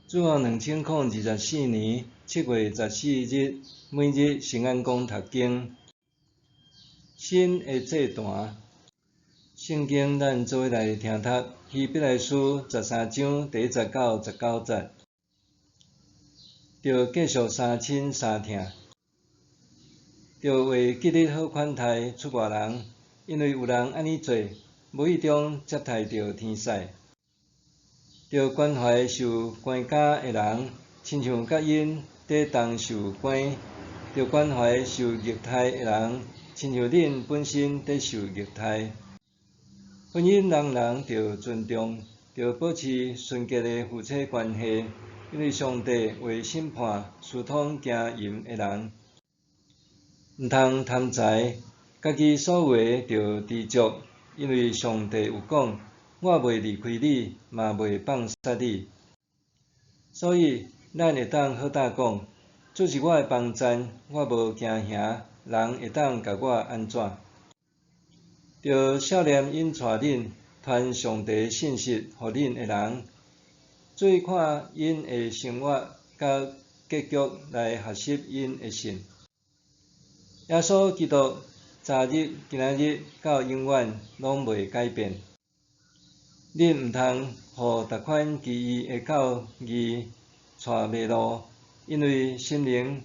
自往2024年7月14日，每日圣安宫读经。新的这段圣经，咱做伙来听读。希伯来书13章第19、19节，着继续相亲相疼，着为吉日好款待出外人，因为有人安尼做，无意中接待着天使。着关怀受关假的人，亲像甲因伫同受关；着关怀受虐待的人，亲像恁本身伫受虐待。婚姻人着尊重，着保持纯洁的夫妻关系，因为上帝为审判私通奸淫的人。毋通贪财，家己所为着知足，因为上帝有讲。我袂离开你，嘛袂放杀你。所以，咱会当好胆讲，主是我的帮站，我无惊吓，人会当甲我安怎？着少年因带恁传上帝信息，互恁的人，注意看因的生活甲结局来学习因的信。耶稣基督昨日、今日到永远拢袂改变。恁毋通互逐款奇异的教义带迷路，因为心灵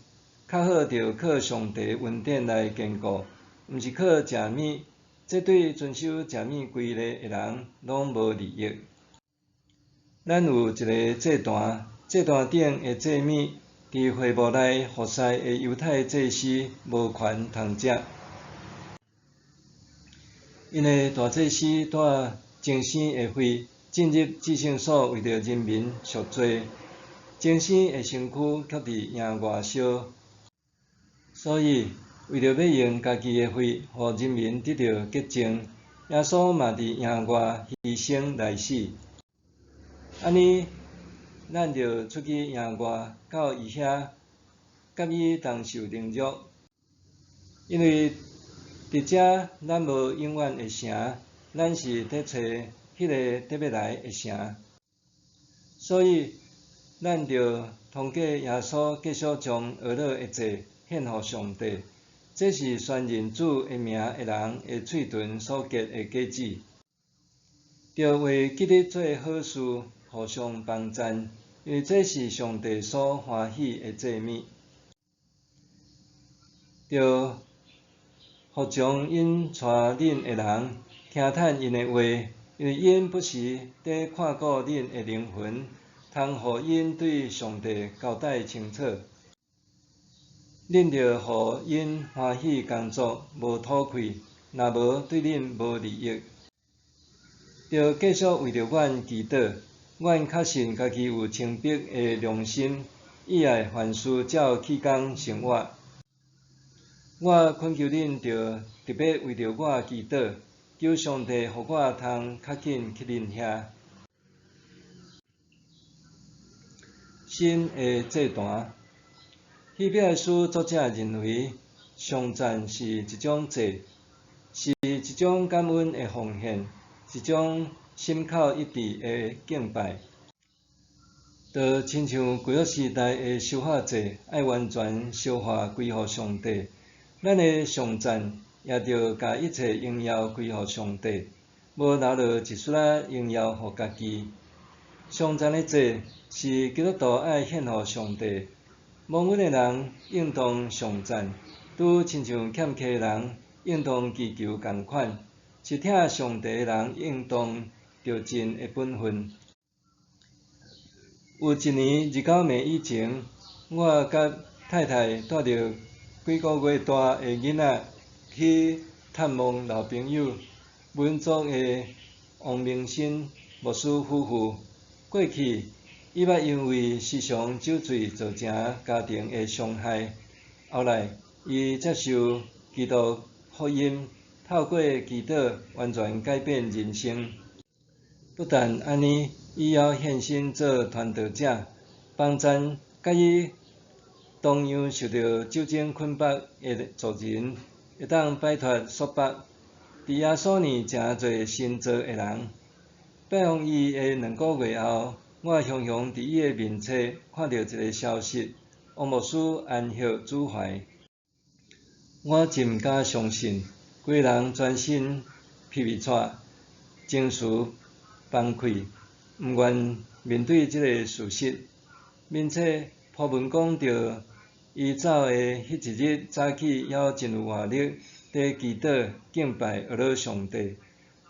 较好着靠上帝恩典来坚固，毋是靠食物。这对遵守食物规例的人拢无利益。咱有一个祭坛，祭坛顶的祭物，伫会幕内服侍的犹太祭司无权通食，因的大祭司带精生的血进入至圣所，为着人民赎罪。精生的身躯却伫营外烧，所以为着要用家己的血，互人民得到洁净，耶稣嘛伫营外牺牲来死。安尼，咱着出去营外，到伊遐，甲伊同受凌辱，因为伫遮咱无永远的城，咱是伫找迄个特别来的城，所以咱着通过耶稣继续将俄勒的罪献互上帝。这是宣认主的名的人的嘴唇所结的果子。着为吉日做好事，互相帮赞，因为这是上帝所欢喜的祭物。着互将因带恁的人听叹因的话，因为因不时伫看顾恁的灵魂，通互因对上帝交代清楚。恁着互因欢喜工作，无吐气，若无对恁无利益。着继续为着阮祈祷，阮确信家己有清白的良心，以爱凡事照气功生活。我恳求恁着特别为着我祈祷，求上帝互我通较紧去恁遐。新的祭坛，希伯来书作者认为，上赞是一种祭，是一种感恩的奉献，一种心口一致的敬拜。就亲像旧约时代的修法祭，爱完全烧化归乎上帝。咱的上赞也着甲一切荣耀归乎上帝，无留落一丝仔荣耀互家己。上赞的祭是基督徒爱献互上帝，蒙恩的人应当上赞，拄亲像欠缺的人应当祈求共款，是听上帝的人应当着尽的本分。有一年29暝以前，我甲太太带着几个月大的囡仔去探望老朋友，民族的王明新牧师夫妇。过去，伊捌因为时常酒醉造成家庭的伤害，后来伊接受基督福音，透过祈祷完全改变人生。不但安尼，伊还献身做传道者，帮赞甲伊同样受到酒精困绑的族人，会当摆脱束缚。伫耶稣年诚侪新造的人，拜访伊的2个月后，我雄雄伫伊的面册看到一个消息：王牧师安息主怀。我真毋敢相信，规个人全身皮皮喘，情绪崩溃，毋愿面对即个事实。面册铺文讲到，伊走的迄一日早起，还有真有活力，伫祈祷、敬拜、学了上帝。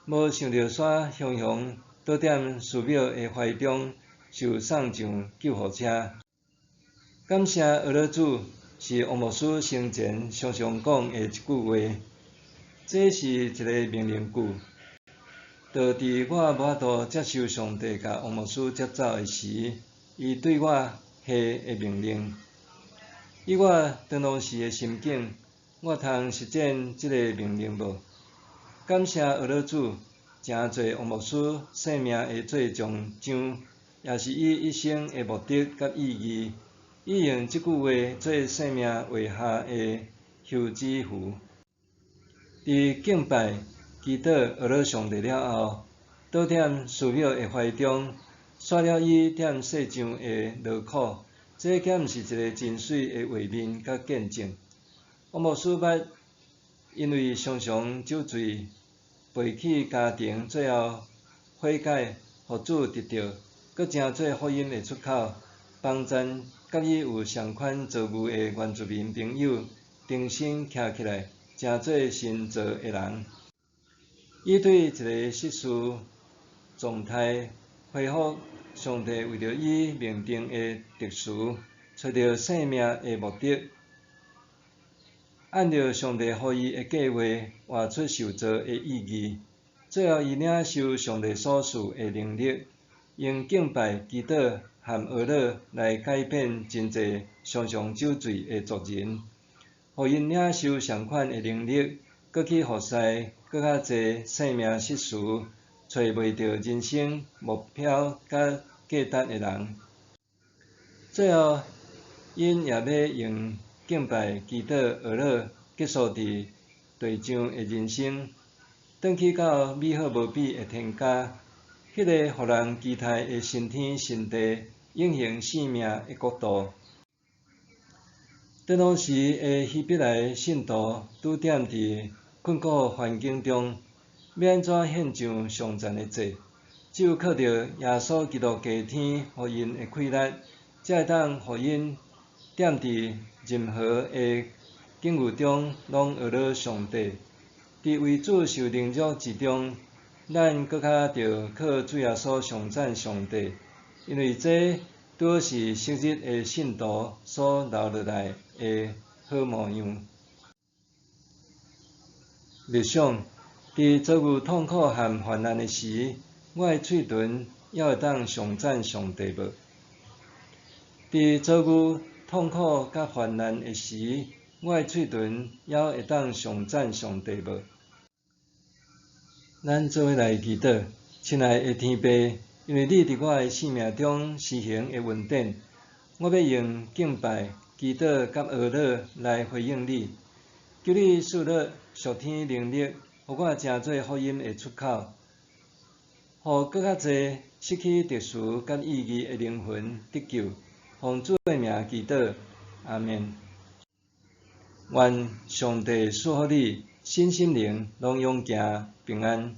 无想到煞雄雄倒踮寺庙的怀中，受送上救护车。感谢学了主，是王牧师生前常常讲的一句话。这是一个命令句，就伫我无法度接受上帝甲王牧师接走的时，伊对我下的命令。以我当当时的心境，我通实践即个命令无？感谢学了主，诚侪王牧师生命的最终章，也是伊一生的目的甲意义。伊用即句话做生命画下的休止符。伫敬拜、祈祷、学了上帝了后，倒踮寺庙的怀中，刷了伊踮世上的劳苦，这敢毋是一个真水的画面甲见证？王牧师捌因为常常酒醉，背弃家庭，最后悔改，互主得着，搁诚做福音的出口，帮赞甲伊有相款造物的原住民朋友，重新徛起来，诚做新造的人。伊对一个失事状态恢复，上帝为着伊命定的特殊，找到生命的目的，按照上帝予伊的计划，活出受造的意义。最后，伊领受上帝所赐的能力，用敬拜、祈祷和学乐来改变真侪常常酒醉的族人，予因领受相款的能力，搁去服侍搁较侪生命失事，找袂到人生目标甲价值的人。最后，因也要用敬拜、祈祷、学乐结束伫地上的人生，转去到美好无比的天家，迄个互人期待的新天新地、永恒生命的国度。当当时的希伯来信徒拄踮伫困苦环境中，要安怎献上上赞的祭？只有靠着耶稣基督加天互因的气力，才会当互因踮伫任何的境遇中，拢学了上帝。伫为主受凌辱之中，咱搁较着靠主耶稣上赞上帝，因为这拄好是昔日的信徒所留落来的好模样。默想，伫遭遇痛苦和患难的时，我的嘴唇还会当上赞上帝无？伫遭遇痛苦甲患难的时，我的嘴唇还会当上赞上帝无？咱做伙来祈祷，亲爱的天父，因为你伫我的生命中施行的恩典，我要用敬拜、祈祷甲学乐来回应你。求你赐予属天能力，互我诚做福音的出口，互搁较侪失去特殊甲意义的灵魂得救。奉主的名祈祷，阿们。愿上帝赐予你身心灵拢永行平安。